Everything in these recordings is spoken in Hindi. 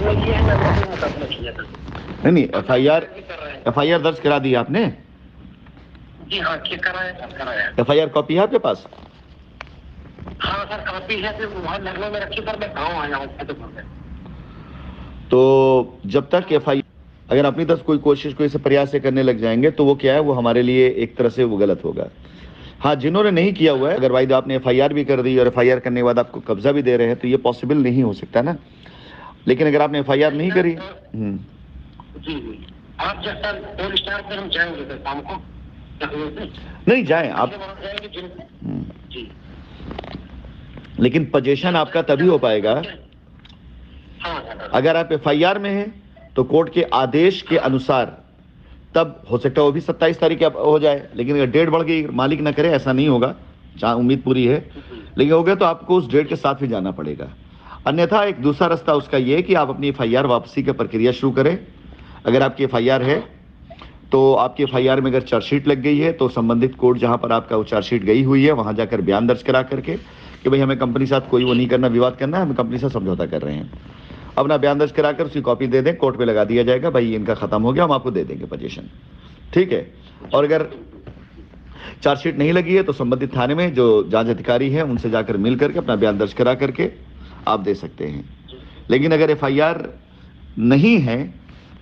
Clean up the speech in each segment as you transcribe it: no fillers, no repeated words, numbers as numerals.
नहीं नहीं, एफआईआर दर्ज करा दी आपने? जी हाँ, चेक कराया। एफआईआर कॉपी है आपके पास? हाँ सर, कॉपी है, फिर वहाँ लखनऊ में रखी सर, मैं गाँव आया हूँ। तो जब तक एफआईआर, अगर अपनी तरफ कोई कोशिश, कोई से प्रयास से करने लग जाएंगे तो वो क्या है, वो हमारे लिए एक तरह से वो गलत होगा। हाँ, जिन्होंने नहीं किया हुआ है, अगर भाई आपने एफआईआर भी कर दी और एफआईआर करने के बाद आपको कब्जा भी दे रहे हैं तो ये पॉसिबल नहीं हो सकता ना। लेकिन अगर आपने एफआईआर नहीं करी। जी जी, आप जब सर फोन स्टार पर हम जाएंगे सर शाम को? नहीं जाए आप जी, लेकिन पोजीशन आपका तभी हो पाएगा अगर आप एफआईआर में हैं तो कोर्ट के आदेश के अनुसार, तब हो सकता है वो भी 27 तारीख हो जाए। लेकिन अगर डेट बढ़ गई, मालिक ना करे, ऐसा नहीं होगा, जहाँ उम्मीद पूरी है, लेकिन हो गया तो आपको उस डेट के साथ भी जाना पड़ेगा। अन्यथा एक दूसरा रास्ता उसका ये है कि आप अपनी एफआईआर वापसी की प्रक्रिया शुरू करें। अगर आपकी एफआईआर है तो आपकी एफआईआर में अगर चार्जशीट लग गई है तो संबंधित कोर्ट जहां पर आपका वो चार्जशीट गई हुई है वहां जाकर बयान दर्ज करा करके कि भाई हमें कंपनी साथ कोई वो नहीं करना, विवाद करना है, हम कंपनी से समझौता कर रहे हैं, अपना बयान दर्ज कराकर उसकी कॉपी दे दें, कोर्ट पे लगा दिया जाएगा, भाई इनका खत्म हो गया, हम आपको दे देंगे पोजीशन, ठीक है। और अगर चार्जशीट नहीं लगी है तो संबंधित थाने में जो जांच अधिकारी है उनसे जाकर मिल करके अपना बयान दर्ज करा करके आप दे सकते हैं। लेकिन अगर एफआईआर नहीं है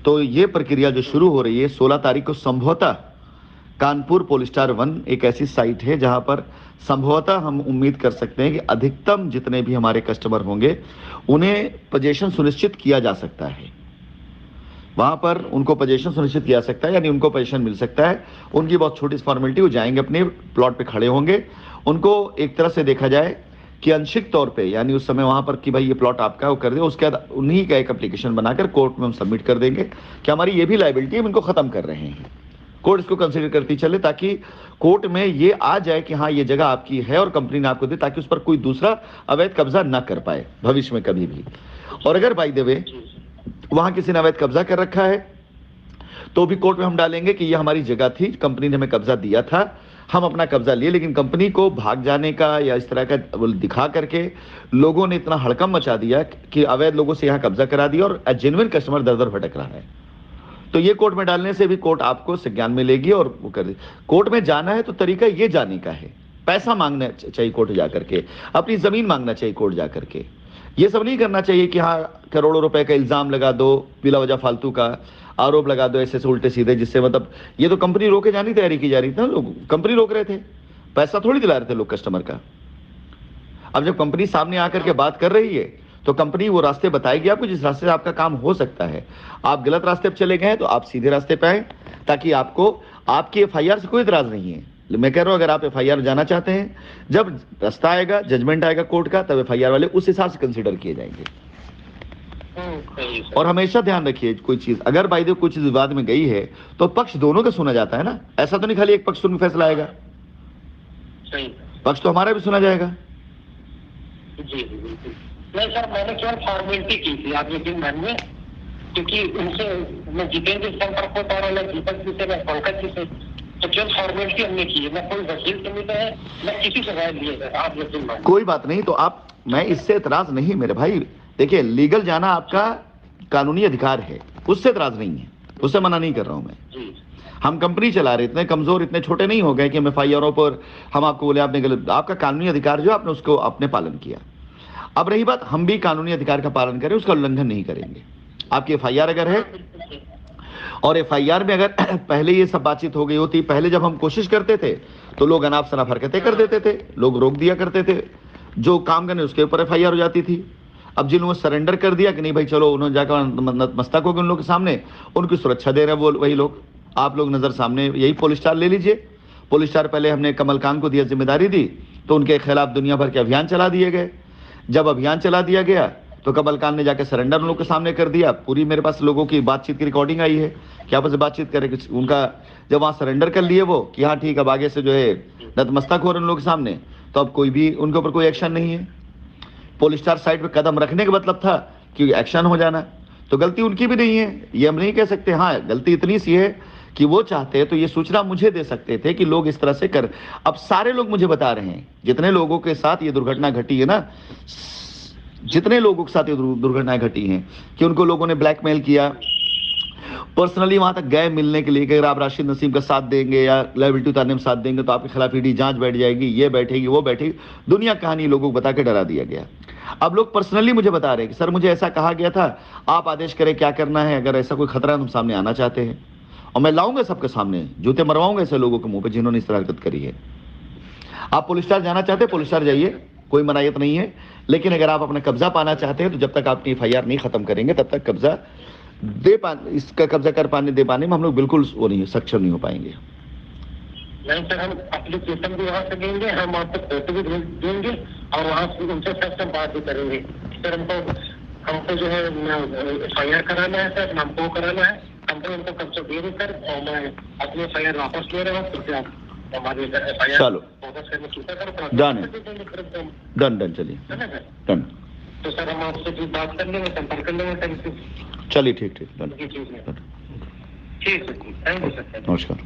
तो ये प्रक्रिया जो शुरू हो रही है 16 तारीख को, संभवतः कानपुर पोलिस्टार 1 एक ऐसी साइट है जहां पर संभवतः हम उम्मीद कर सकते हैं कि अधिकतम जितने भी हमारे कस्टमर होंगे उन्हें पोजीशन सुनिश्चित किया जा सकता है। वहां पर उनको पोजीशन सुनिश्चित किया सकता है, यानी उनको पोजीशन मिल सकता है। उनकी बहुत छोटी फॉर्मेलिटी, वो जाएंगे अपने प्लॉट पे खड़े होंगे, उनको एक तरह से देखा जाए कि आंशिक तौर पे, यानी उस समय वहां पर कि भाई ये प्लॉट आपका है, वो कर दे। उसके बाद उन्हीं का एक एप्लीकेशन बनाकर कोर्ट में हम सबमिट कर देंगे कि हमारी ये भी लायबिलिटी हम इनको खत्म कर रहे हैं। कोर्ट इसको कंसीडर करती चले ताकि कोर्ट में ये आ जाए कि हाँ ये जगह आपकी है और कंपनी ने आपको दी, ताकि उस पर कोई दूसरा अवैध कब्जा ना कर पाए भविष्य में कभी भी। और अगर बाय द वे वहां किसी ने अवैध कब्जा कर रखा है तो भी कोर्ट में हम डालेंगे कि ये हमारी जगह थी, कंपनी ने हमें कब्जा दिया था, हम अपना कब्जा लिए, लेकिन कंपनी को भाग जाने का या इस तरह का दिखा करके लोगों ने इतना हड़कंप मचा दिया कि अवैध लोगों से यहाँ कब्जा करा दिया और जेन्युइन कस्टमर दर दर भटक रहा है। तो ये कोर्ट में डालने से भी कोर्ट आपको संज्ञान में लेगी और वो कर दे। कोर्ट में जाना है तो तरीका ये जाने का है, पैसा मांगना चाहिए कोर्ट जाकर के, अपनी जमीन मांगना चाहिए कोर्ट जाकर के। ये सब नहीं करना चाहिए कि हाँ करोड़ों रुपए का इल्जाम लगा दो, बिला वजह फालतू का आरोप लगा दो ऐसे उल्टे सीधे, जिससे मतलब ये तो कंपनी रोके जाने की तैयारी की जा रही थी ना, लोग कंपनी रोक रहे थे, पैसा थोड़ी दिला रहे थे लोग कस्टमर का। अब जब कंपनी सामने आकर के बात कर रही है तो कंपनी वो रास्ते बताएगी आपको जिस रास्ते से आपका काम हो सकता है। आप गलत रास्ते पर चले गए तो आप सीधे रास्ते पे आए, ताकि आपको आपकी एफआईआर से कोई इतराज नहीं है। मैं कह रहा हूं अगर आप एफआईआर जाना चाहते हैं, जब रास्ता आएगा, जजमेंट आएगा कोर्ट का, तब एफआईआर वाले उस हिसाब से कंसीडर किए जाएंगे। और हमेशा ध्यान रखिए, कोई चीज अगर बाय द वे कोई चीज विवाद में गई है तो पक्ष दोनों का सुना जाता है ना, ऐसा तो नहीं खाली एक पक्ष सुन के फैसला आएगा, पक्ष तो हमारा भी सुना जाएगा। जी बिल्कुल। नहीं सर, मैंने केवल फॉर्मेलिटी की थी, आप यकीन मानिए, क्योंकि उनसे मैं जितेंद्र संपर्क हो पा रहा, मैं दीपक जी से, मैं पंकज जी से, तो केवल फॉर्मेलिटी हमने की है, मैं कोई वकील से मिला है, मैं किसी से राय लिए है, आप यकीन मानिए। कोई बात नहीं, तो आप, मैं इससे इतराज नहीं मेरे भाई, देखिए लीगल जाना आपका कानूनी अधिकार है, उससे इतराज नहीं है, उससे मना नहीं कर रहा हूं मैं। हम कंपनी चला रहे, इतने कमजोर, इतने छोटे नहीं हो गए कि हम एफआईआरों पर हम आपको बोले आपने गलत, आपका कानूनी अधिकार जो आपने उसको आपने पालन किया। अब रही बात, हम भी कानूनी अधिकार का पालन करें, उसका उल्लंघन नहीं करेंगे। आपकी एफआईआर अगर है और एफआईआर में अगर पहले ये सब बातचीत हो गई होती, पहले जब हम कोशिश करते थे तो लोग अनाप शनाप हरकतें कर देते थे, लोग रोक दिया करते थे, जो काम करने उसके ऊपर एफआईआर हो जाती थी। अब जिन लोगों ने सरेंडर कर दिया कि नहीं भाई चलो, उन्होंने जाकर मस्तक हो गए उन लोगों के सामने, उनकी सुरक्षा दे रहे हैं वो वही लोग। आप लोग नजर सामने, यही पोलिस्टार ले लीजिए, पोलिस्टार पहले हमने कमलकांत को दिया जिम्मेदारी दी तो उनके खिलाफ दुनिया भर के अभियान चला दिए गए। जब अभियान चला दिया गया तो कमलकांत ने जाकर सरेंडर उन लोगों के सामने कर दिया। पूरी मेरे पास लोगों की बातचीत की रिकॉर्डिंग आई है कि आपस में बातचीत करें उनका, जब वहां सरेंडर कर लिए वो कि हाँ ठीक, अब आगे से जो है नतमस्तक हो रहे उन लोगों के सामने, तो अब कोई भी उनके ऊपर कोई एक्शन नहीं है। पोलिस्टार साइड पे कदम रखने का मतलब था कि एक्शन हो जाना, तो गलती उनकी भी नहीं है, ये हम नहीं कह सकते। हाँ, गलती इतनी सी है कि वो चाहते हैं तो ये सूचना मुझे दे सकते थे कि लोग इस तरह से कर। अब सारे लोग मुझे बता रहे हैं, जितने लोगों के साथ ये दुर्घटना घटी है ना, जितने लोगों के साथ ये दुर्घटनाएं घटी हैं कि उनको लोगों ने ब्लैकमेल किया, पर्सनली वहां तक गए मिलने के लिए कि अगर आप राशिद नसीम का साथ देंगे या लायबिलिटी उतारने में साथ देंगे तो आपके खिलाफ ईडी जांच बैठ जाएगी, ये बैठेगी वो बैठेगी, दुनिया कहानी लोगों को बता के डरा दिया गया। अब लोग पर्सनली मुझे बता रहे हैं कि सर मुझे ऐसा कहा गया था, आप आदेश करें क्या करना है, अगर ऐसा कोई खतरा है हम सामने आना चाहते हैं और मैं लाऊंगा सबके सामने, जूते मरवाऊंगा ऐसे लोगों के मुंह पे जिन्होंने इस तरह हरकत करी है। आप पुलिस स्टार जाना चाहते हैं पुलिस स्टार जाइए, कोई मनाहियत नहीं है, लेकिन अगर आप अपना कब्जा पाना चाहते हैं तो जब तक आपकी एफआईआर नहीं खत्म करेंगे तब तक कब्जा इसका कब्जा कर पाने दे पाने में हम लोग बिल्कुल वो नहीं सक्षम नहीं हो पाएंगे। नहीं सर, हम एप्लीकेशन भी वहाँ से देंगे, हम आपको फोटो भी देंगे और वहाँ से उनसे सर बात भी करेंगे। सर हमको जो है एफआईआर कराना है सर, हमको कराना है, हमको उनको कब्जा दे रही सर और मैं अपनी एफआईआर वापस ले रहा हूँ। फिर आप हमारे एफआईआर चलो वापस करने की डन डन चलिए डन। तो सर हम आपसे बात कर लेंगे, संपर्क कर लेंगे सर। चलिए ठीक डन। ठीक है, थैंक यू सर। नमस्कार।